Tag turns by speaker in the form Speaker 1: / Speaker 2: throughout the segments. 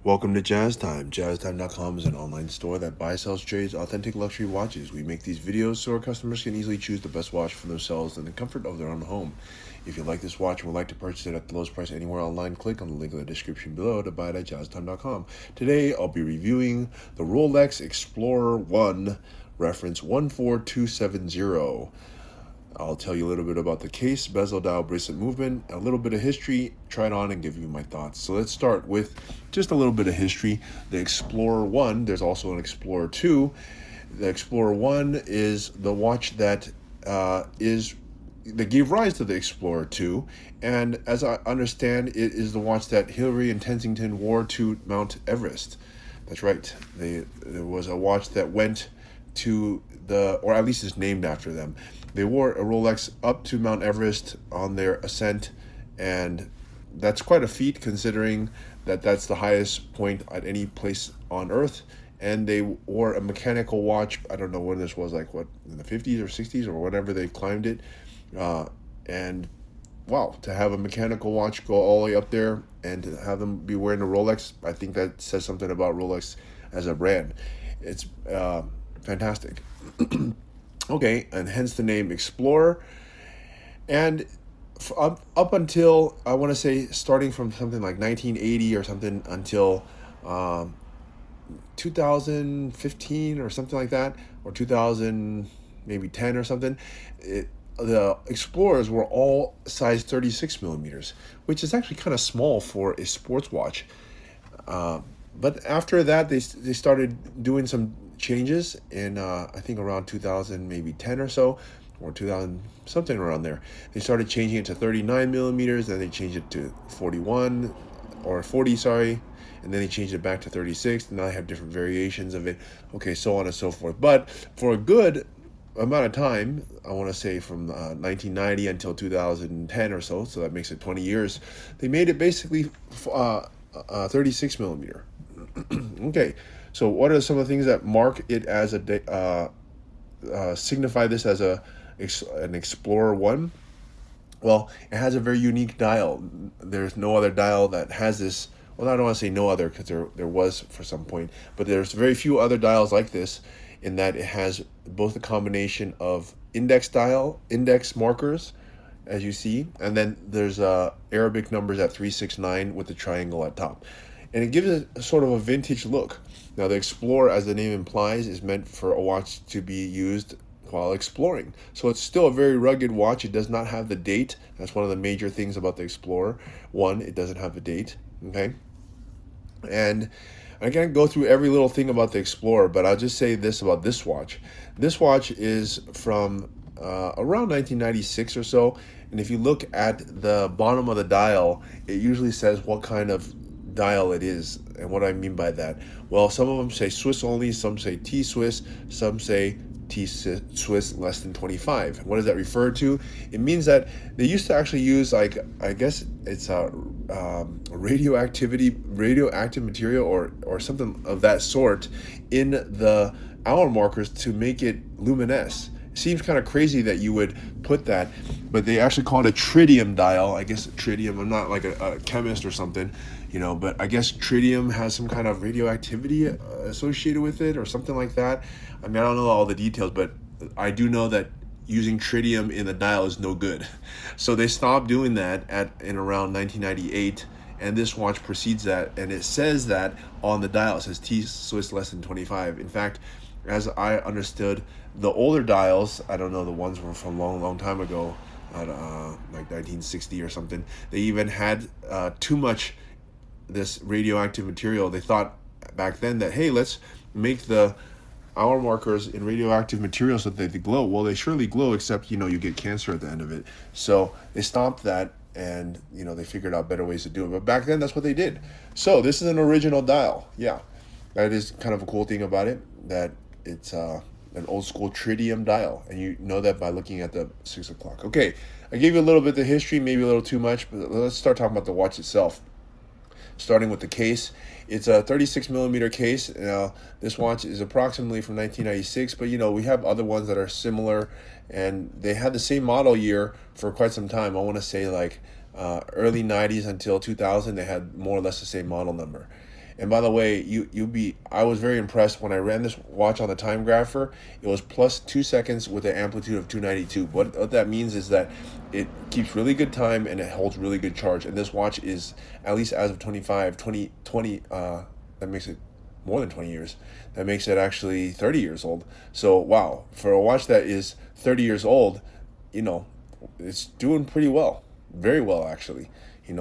Speaker 1: Welcome to Jazz Time. JazzTime.com is an online store that buys, sells, trades authentic luxury watches. We make these videos so our customers can easily choose the best watch for themselves in the comfort of their own home. If you like this watch and would like to purchase it at the lowest price anywhere online, click on the link in the description below to buy it at JazzTime.com. Today, I'll be reviewing the Rolex Explorer I reference 14270. I'll tell you a little bit about the case, bezel, dial, bracelet movement, a little bit of history, try it on and give you my thoughts. So let's start with just a little bit of history. The Explorer I, there's also an Explorer II. The Explorer I is the watch that gave rise to the Explorer II, and as I understand, it is the watch that Hillary and Kensington wore to Mount Everest. That's right. There was a watch that went to or at least is named after them. They wore a Rolex up to Mount Everest on their ascent, and that's quite a feat considering that that's the highest point at any place on Earth. And they wore a mechanical watch. I don't know when this was, like what, in the 50s or 60s or whenever they climbed it. And wow, to have a mechanical watch go all the way up there and to have them be wearing a Rolex, I think that says something about Rolex as a brand. It's fantastic. Okay, and hence the name Explorer. And up until, I want to say, starting from something like 1980 or something until 2015 or something like that, or 2000, maybe 10 or something, the Explorers were all size 36 millimeters, which is actually kind of small for a sports watch. But after that, they started doing some changes in I think around 2000, maybe 10 or so, or 2000, something around there. They started changing it to 39 millimeters, then they changed it to 41 or 40, sorry, and then they changed it back to 36. And now they have different variations of it. Okay, so on and so forth. But for a good amount of time, I want to say from 1990 until 2010 or so, so that makes it 20 years, they made it basically 36 millimeter. Okay, so what are some of the things that mark it as signify this as an Explorer One? Well, it has a very unique dial. There's no other dial that has this. Well, I don't want to say no other, because there was for some point, but there's very few other dials like this, in that it has both a combination of index markers, as you see, and then there's Arabic numbers at 369 with the triangle at top. And it gives it a sort of a vintage look. Now, the Explorer, as the name implies, is meant for a watch to be used while exploring. So it's still a very rugged watch. It does not have the date. That's one of the major things about the Explorer. One, it doesn't have a date, okay? And I can't go through every little thing about the Explorer, but I'll just say this about this watch. This watch is from around 1996 or so, and if you look at the bottom of the dial, it usually says what kind of dial it is. And what I mean by that, well, some of them say Swiss only, some say T-Swiss, some say T-Swiss less than 25. What does that refer to? It means that they used to actually use, like, I guess it's a radioactive material or something of that sort in the hour markers to make it luminesce. It seems kind of crazy that you would put that, but they actually call it a tritium dial. I guess tritium, I'm not like a chemist or something, but I guess tritium has some kind of radioactivity associated with it or something like that. I mean, I don't know all the details, but I do know that using tritium in the dial is no good. So they stopped doing that in around 1998, and this watch precedes that, and it says that on the dial. It says T-Swiss less than 25. In fact, as I understood, the older dials, I don't know, the ones were from a long time ago, like 1960 or something, they even had too much this radioactive material. They thought back then that, hey, let's make the hour markers in radioactive material so that they glow. Well, they surely glow, except, you get cancer at the end of it. So they stopped that, and, they figured out better ways to do it. But back then, that's what they did. So this is an original dial. Yeah, that is kind of a cool thing about it, that it's an old school tritium dial, and you know that by looking at the 6 o'clock. Okay, I gave you a little bit of history, maybe a little too much, but let's start talking about the watch itself. Starting with the case, it's a 36 millimeter case. Now, this watch is approximately from 1996, but we have other ones that are similar, and they had the same model year for quite some time. I want to say like early 90s until 2000, they had more or less the same model number. And by the way, I was very impressed when I ran this watch on the time grapher. It was plus 2 seconds with an amplitude of 292. What that means is that it keeps really good time and it holds really good charge. And this watch is, at least as of 2020, that makes it more than 20 years. That makes it actually 30 years old. So wow, for a watch that is 30 years old, it's doing pretty well. Very well, actually.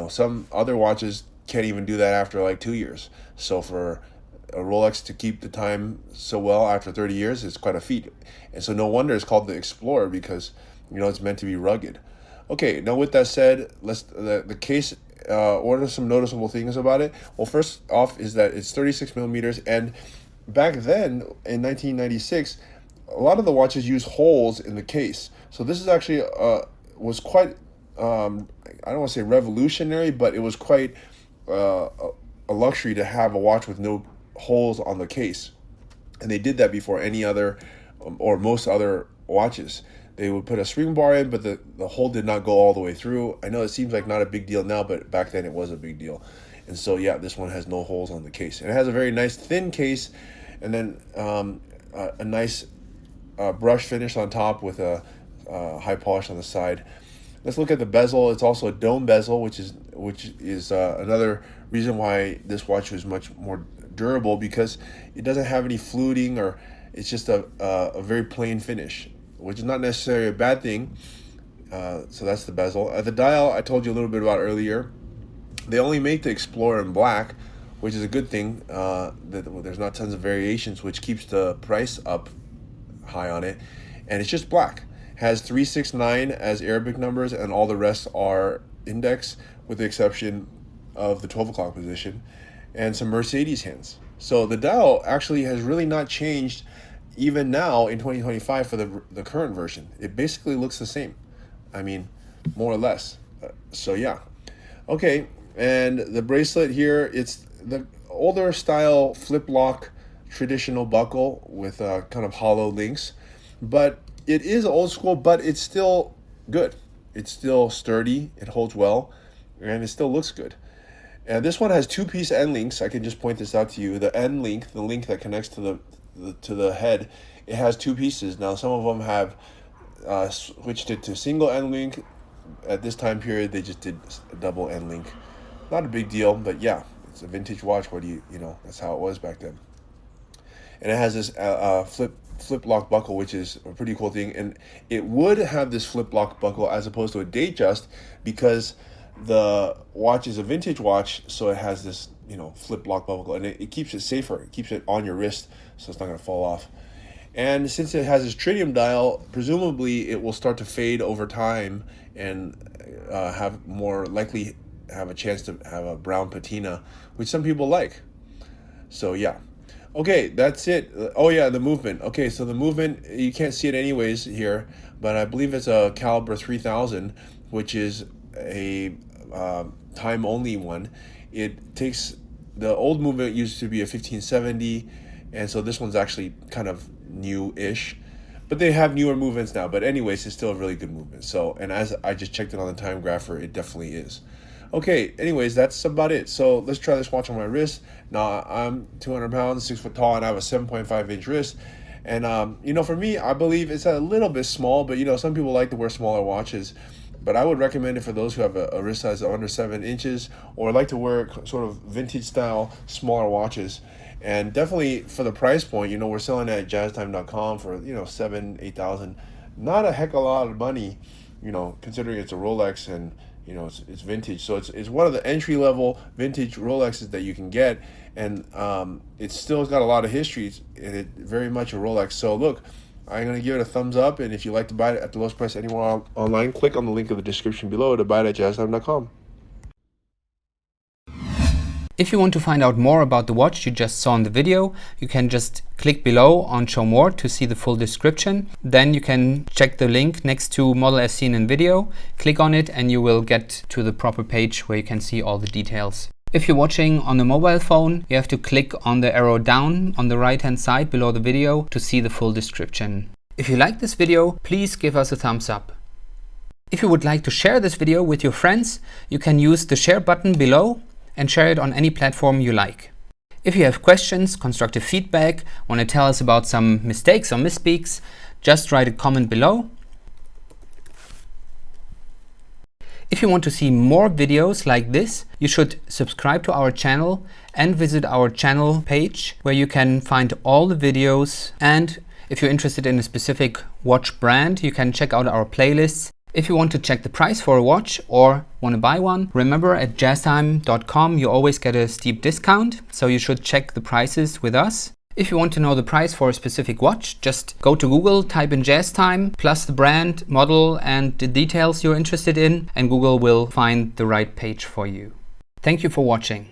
Speaker 1: Some other watches can't even do that after like 2 years. So for a Rolex to keep the time so well after 30 years is quite a feat. And so no wonder it's called the Explorer, because it's meant to be rugged. Okay, now with that said, the case. What are some noticeable things about it? Well, first off is that it's 36 millimeters, and back then in 1996, a lot of the watches use holes in the case. So this is actually was quite I don't want to say revolutionary, but it was quite a luxury to have a watch with no holes on the case, and they did that before any other or most other watches. They would put a spring bar in, but the hole did not go all the way through. I know it seems like not a big deal now, but back then it was a big deal. And so yeah, this one has no holes on the case, and it has a very nice thin case, and then a nice brush finish on top with a high polish on the side. Let's look at the bezel. It's also a dome bezel, which is another reason why this watch is much more durable, because it doesn't have any fluting, or it's just a very plain finish, which is not necessarily a bad thing. So that's the bezel. The dial I told you a little bit about earlier. They only make the Explorer in black, which is a good thing. There's not tons of variations, which keeps the price up high on it. And it's just black. Has 369 as Arabic numbers, and all the rest are index, with the exception of the 12 o'clock position and some Mercedes hands. So the dial actually has really not changed even now in 2025 for the current version. It basically looks the same. I mean, more or less. So yeah. Okay, and the bracelet here, it's the older style flip lock traditional buckle with kind of hollow links, but it is old school, but it's still good. It's still sturdy, it holds well, and it still looks good. And this one has two-piece end links. I can just point this out to you. The end link, the link that connects to the head, it has two pieces. Now some of them have switched it to single end link. At this time period, they just did a double end link. Not a big deal, but yeah, it's a vintage watch. What do you that's how it was back then. And it has this flip lock buckle, which is a pretty cool thing. And it would have this flip lock buckle as opposed to a Datejust, because the watch is a vintage watch, so it has this flip lock buckle, and it keeps it safer. It keeps it on your wrist, so it's not going to fall off. And since it has this tritium dial, presumably it will start to fade over time and have more likely have a chance to have a brown patina, which some people like. So yeah. Okay, that's it. Oh yeah, the movement. Okay, so the movement, you can't see it anyways here, but I believe it's a caliber 3000, which is a time only one. It takes, the old movement used to be a 1570, and so this one's actually kind of new-ish, but they have newer movements now. But anyways, it's still a really good movement. So, and as I just checked it on the time grapher, it definitely is. Okay, anyways, that's about it. So let's try this watch on my wrist. Now I'm 200 pounds, 6 foot tall, and I have a 7.5 inch wrist. And for me, I believe it's a little bit small, but some people like to wear smaller watches. But I would recommend it for those who have a wrist size of under 7 inches, or like to wear sort of vintage style smaller watches. And definitely for the price point, we're selling it at jazztime.com for 7,000-8,000. Not a heck of a lot of money, considering it's a Rolex and it's vintage. So it's one of the entry level vintage Rolexes that you can get, and it's still got a lot of history, and it very much a Rolex. So look, I'm going to give it a thumbs up, and if you like to buy it at the lowest price anywhere online, click on the link in the description below to buy it at jazztime.com.
Speaker 2: If you want to find out more about the watch you just saw in the video, you can just click below on Show More to see the full description. Then you can check the link next to Model as seen in video, click on it, and you will get to the proper page where you can see all the details. If you're watching on a mobile phone, you have to click on the arrow down on the right hand side below the video to see the full description. If you like this video, please give us a thumbs up. If you would like to share this video with your friends, you can use the share button below and share it on any platform you like. If you have questions, constructive feedback, want to tell us about some mistakes or misspeaks, just write a comment below. If you want to see more videos like this, you should subscribe to our channel and visit our channel page where you can find all the videos. And if you're interested in a specific watch brand, you can check out our playlists. If you want to check the price for a watch or want to buy one, remember at jazztime.com you always get a steep discount, so you should check the prices with us. If you want to know the price for a specific watch, just go to Google, type in JazzTime, plus the brand, model and the details you're interested in, and Google will find the right page for you. Thank you for watching.